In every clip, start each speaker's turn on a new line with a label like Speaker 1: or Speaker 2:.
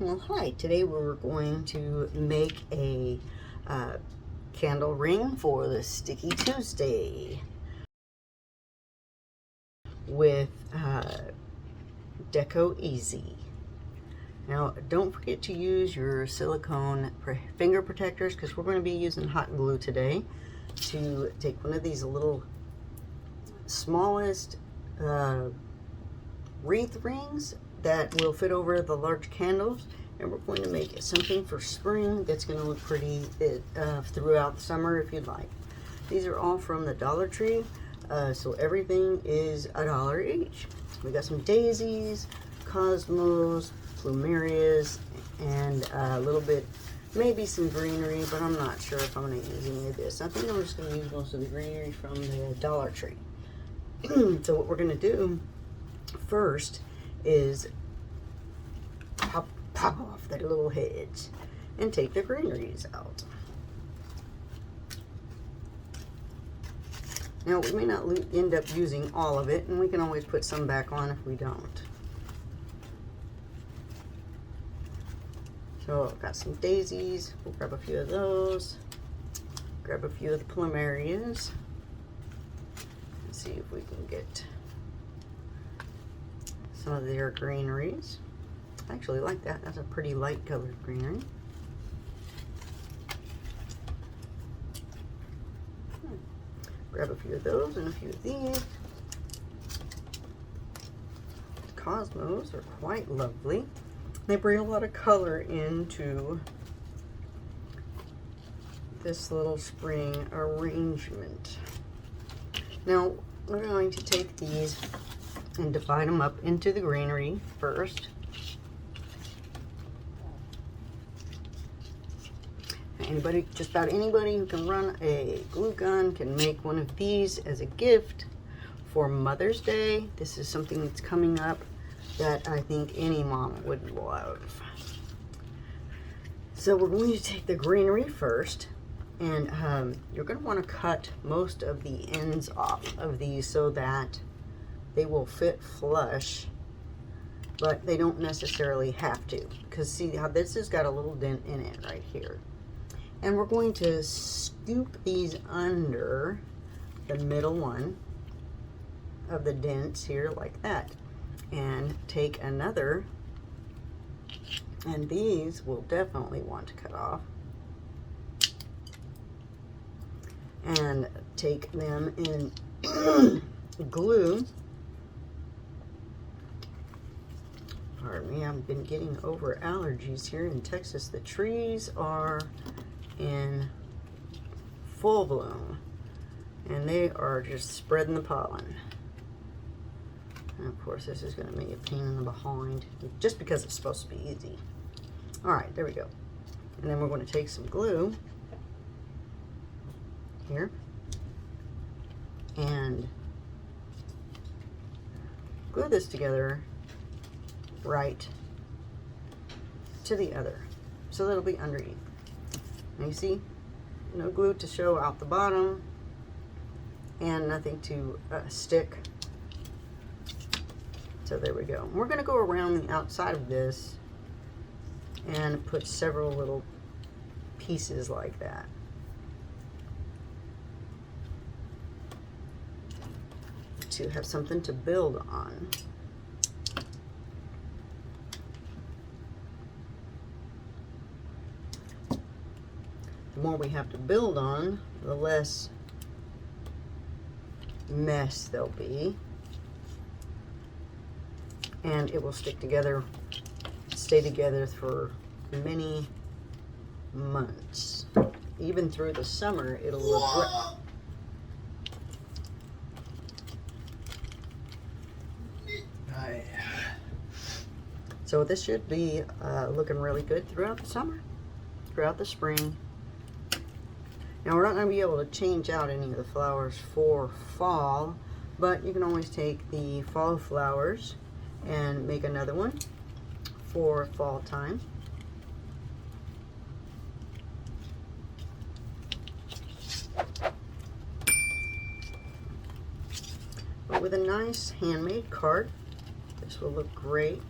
Speaker 1: Well, hi. Today we're going to make a candle ring for the Sticky Tuesday with Deco Easy. Now, don't forget to use your silicone finger protectors because we're going to be using hot glue today to take one of these little smallest wreath rings that will fit over the large candles, and we're going to make something for spring that's going to look pretty throughout the summer if you'd like. These are all from the Dollar Tree, so everything is $1 each. We got some daisies, cosmos, plumerias, and a little bit, maybe some greenery, but I'm not sure if I'm going to use any of this. I think I'm just going to use most of the greenery from the Dollar Tree. So what we're going to do first is pop off their little heads and take the greeneries out. Now we may not end up using all of it, and we can always put some back on if we don't. So I've got some daisies. We'll grab a few of those. Grab a few of the plumerias. Let's see if we can get some of their greeneries. I actually like that. That's a pretty light colored greenery. Grab a few of those and a few of these. The cosmos are quite lovely. They bring a lot of color into this little spring arrangement. Now we're going to take these and divide them up into the greenery first. Anybody, just about anybody who can run a glue gun can make one of these as a gift for Mother's Day. This is something that's coming up that I think any mom would love. So we're going to take the greenery first, and you're going to want to cut most of the ends off of these so that they will fit flush, but they don't necessarily have to, because see how this has got a little dent in it right here. And we're going to scoop these under the middle one of the dents here like that, and take another, and these will definitely want to cut off, and take them in glue. Pardon me, I've been getting over allergies here in Texas. The trees are in full bloom, and they are just spreading the pollen. And of course, this is going to be a pain in the behind, just because it's supposed to be easy. All right, there we go. And then we're going to take some glue here and glue this together right to the other, so that it'll be underneath. And you see, no glue to show out the bottom, and nothing to stick. So there we go. We're going to go around the outside of this and put several little pieces like that. To have something to build on. The more we have to build on, the less mess there'll be, and it will stick together, stay together for many months. Even through the summer, it'll look great. So this should be looking really good throughout the summer, throughout the spring. Now we're not going to be able to change out any of the flowers for fall, but you can always take the fall flowers and make another one for fall time. But with a nice handmade card, this will look great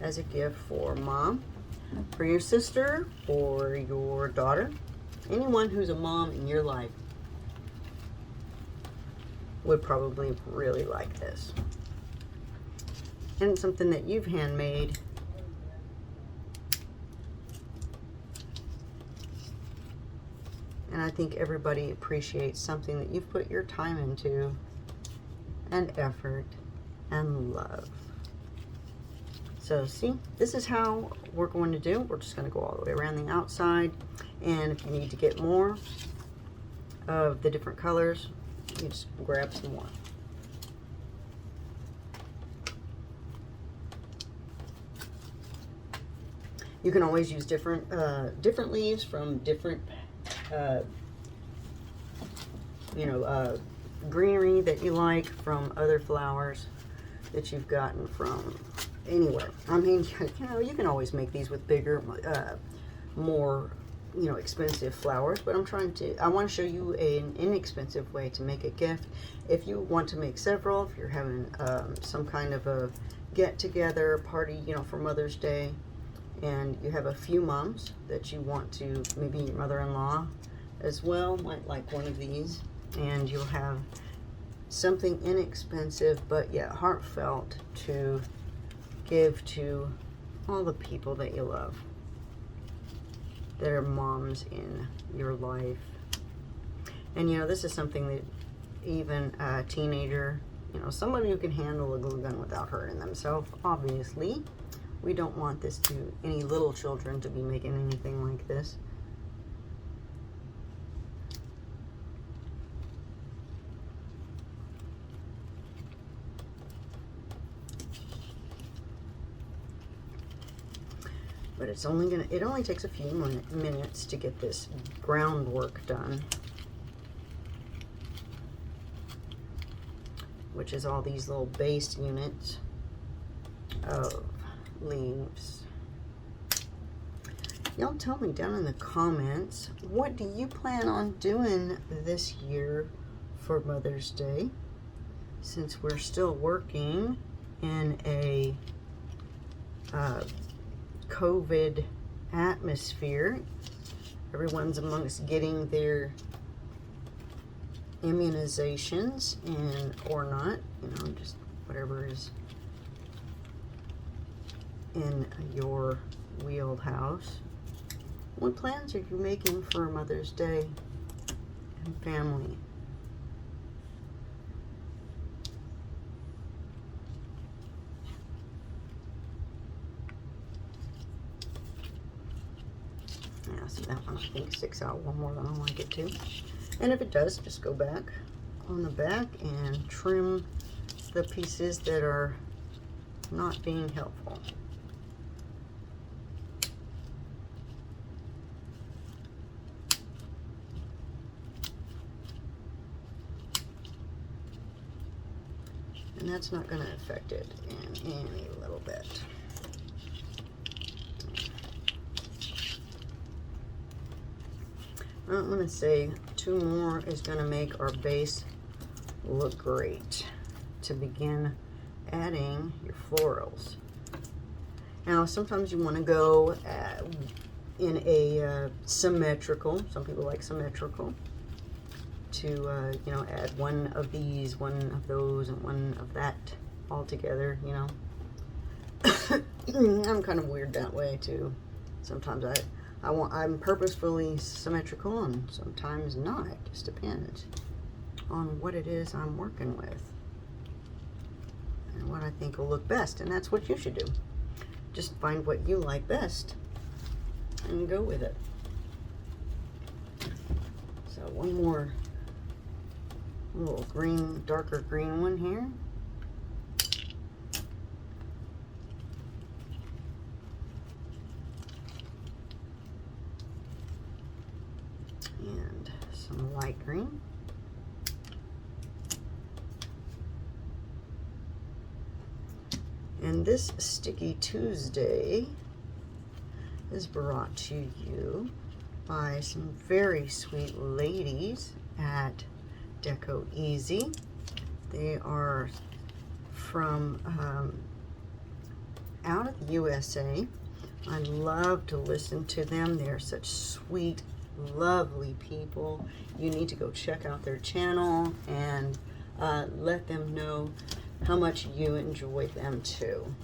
Speaker 1: as a gift for Mom for your sister, for your daughter, anyone who's a mom in your life would probably really like this. And it's something that you've handmade. And I think everybody appreciates something that you've put your time into, and effort, and love. So see, this is how we're going to do. We're just going to go all the way around the outside. And if you need to get more of the different colors, you just grab some more. You can always use different leaves from different greenery that you like from other flowers that you've gotten from anywhere. I mean, you can always make these with bigger, more, expensive flowers, but I want to show you an inexpensive way to make a gift. If you want to make several, if you're having some kind of a get-together party, for Mother's Day, and you have a few moms that you want to, maybe your mother-in-law as well might like one of these, and you'll have something inexpensive but yet heartfelt to give to all the people that you love, that are moms in your life. And this is something that even a teenager, somebody who can handle a glue gun without hurting themselves, obviously. We don't want any little children to be making anything like this. But it only takes a few minutes to get this groundwork done, which is all these little base units of leaves. Y'all tell me down in the comments, what do you plan on doing this year for Mother's Day, since we're still working in a COVID atmosphere. Everyone's amongst getting their immunizations or not, just whatever is in your wheelhouse. What plans are you making for Mother's Day and family? Yeah, see that one I think sticks out one more than I like it to. And if it does, just go back on the back and trim the pieces that are not being helpful. And that's not going to affect it in any little bit. I'm going to say 2 more is going to make our base look great to begin adding your florals. Now, sometimes you want to go in a symmetrical. Some people like symmetrical. To add one of these, one of those, and one of that all together. I'm kind of weird that way too. Sometimes I'm purposefully symmetrical, and sometimes not. It just depends on what it is I'm working with and what I think will look best. And that's what you should do. Just find what you like best and go with it. So one more little green, darker green one here. And some light green. And this Sticky Tuesday is brought to you by some very sweet ladies at Deco Easy. They are from out of the USA, I love to listen to them. They're such sweet, lovely people. You need to go check out their channel and let them know how much you enjoy them too,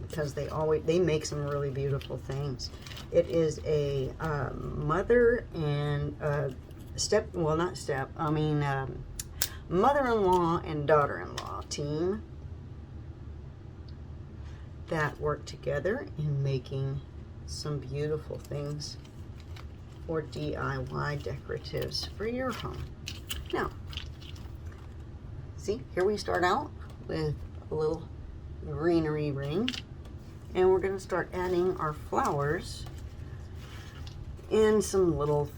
Speaker 1: because they make some really beautiful things. It is a mother and mother-in-law and daughter-in-law team that work together in making some beautiful things for DIY decoratives for your home. Now, see, here we start out with a little greenery ring, and we're going to start adding our flowers in some little,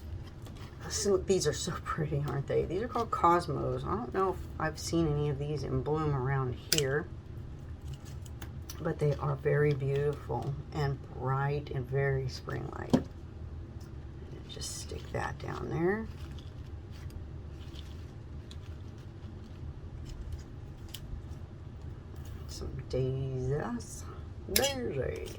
Speaker 1: these are so pretty, aren't they? These are called cosmos. I don't know if I've seen any of these in bloom around here, but they are very beautiful and bright and very spring-like. Just stick that down there. Some daisies. Daisy.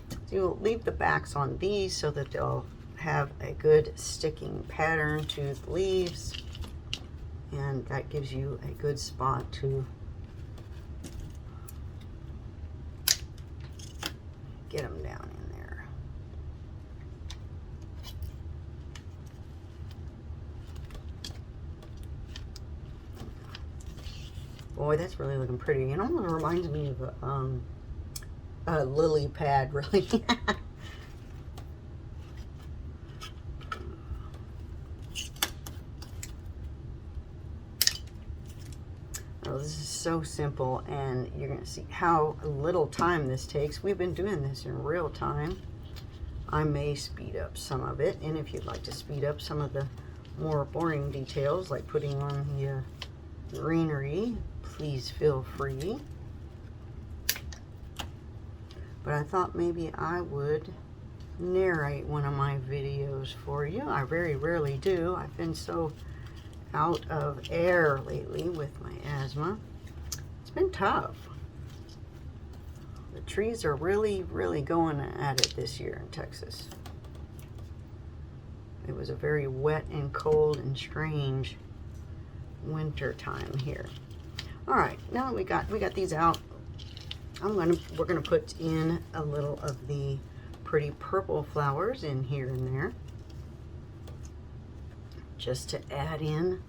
Speaker 1: So you'll leave the backs on these so that they'll have a good sticking pattern to the leaves, and that gives you a good spot to get them down in there. Boy, that's really looking pretty. It almost reminds me of a lily pad, really. Oh, this is so simple, and you're going to see how little time this takes. We've been doing this in real time. I may speed up some of it, and if you'd like to speed up some of the more boring details, like putting on the greenery, please feel free. But I thought maybe I would narrate one of my videos for you. I very rarely do. I've been so out of air lately with my asthma. It's been tough. The trees are really, really going at it this year in Texas. It was a very wet and cold and strange winter time here. All right, now that we got these out, we're gonna put in a little of the pretty purple flowers in here and there, just to add in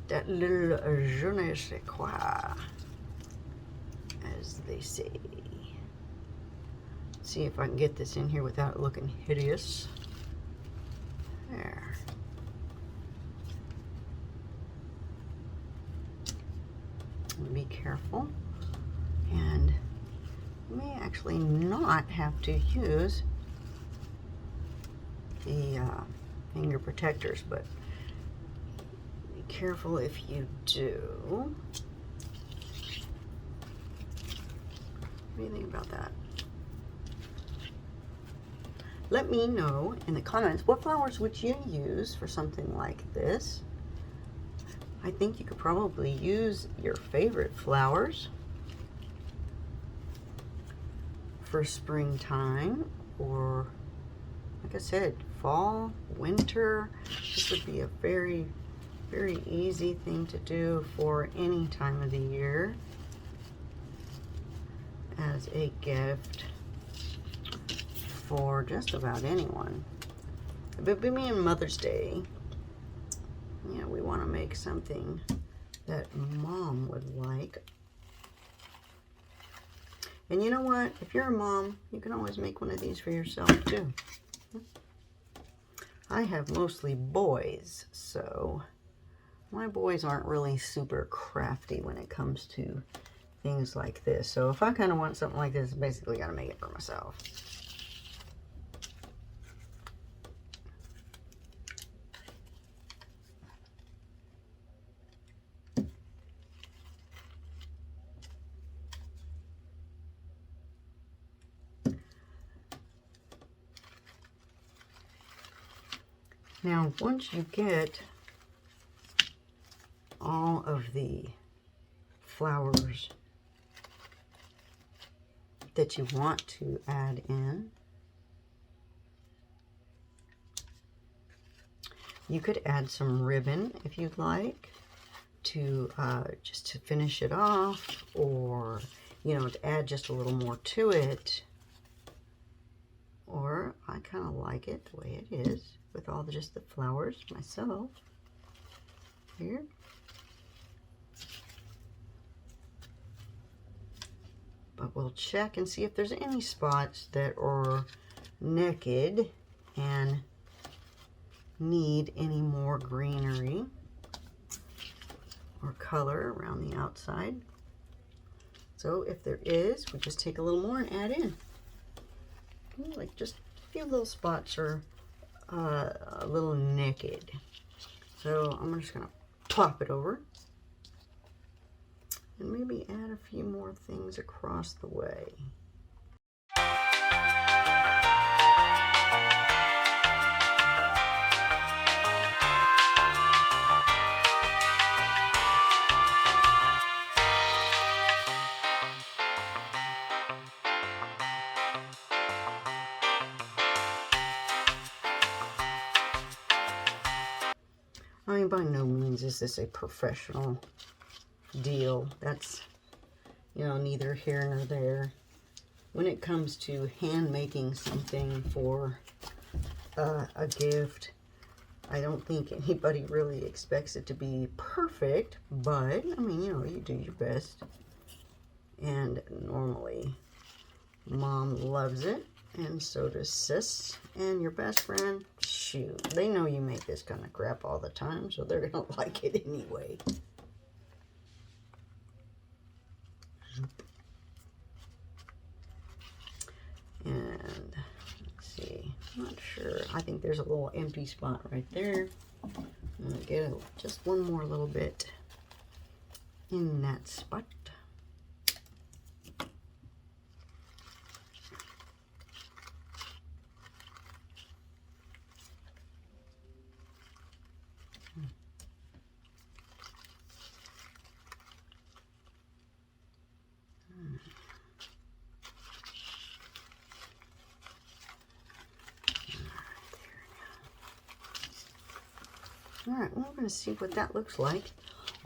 Speaker 1: that little je ne sais quoi, as they say. See if I can get this in here without it looking hideous. There. Be careful, and you may actually not have to use the finger protectors, but be careful if you do. What do you think about that? Let me know in the comments, what flowers would you use for something like this? I think you could probably use your favorite flowers for springtime, or like I said, fall, winter. This would be a very, very easy thing to do for any time of the year as a gift for just about anyone. But being Mother's Day, you know, we want to make something that Mom would like. And you know what? If you're a mom, you can always make one of these for yourself too. I have mostly boys, so my boys aren't really super crafty when it comes to things like this. So if I kind of want something like this, I basically got to make it for myself. Now, once you get all of the flowers that you want to add in. You could add some ribbon if you'd like to just to finish it off, or to add just a little more to it. Or I kind of like it the way it is with all just the flowers myself here. But we'll check and see if there's any spots that are naked and need any more greenery or color around the outside. So if there is, we just take a little more and add in. Like just a few little spots are a little naked. So I'm just gonna pop it over and maybe add a few more things across the way. I mean, by no means is this a professional deal. That's, neither here nor there. When it comes to hand making something for a gift, I don't think anybody really expects it to be perfect, but, I mean, you do your best. And normally, Mom loves it, and so does Sis, and your best friend. Shoot, they know you make this kind of crap all the time, so they're gonna like it anyway. And let's see, I'm not sure. I think there's a little empty spot right there. I'm gonna get just one more little bit in that spot. Alright, well, we're going to see what that looks like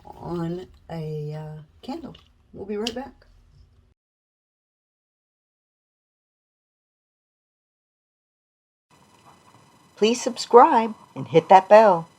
Speaker 1: on a candle. We'll be right back.
Speaker 2: Please subscribe and hit that bell.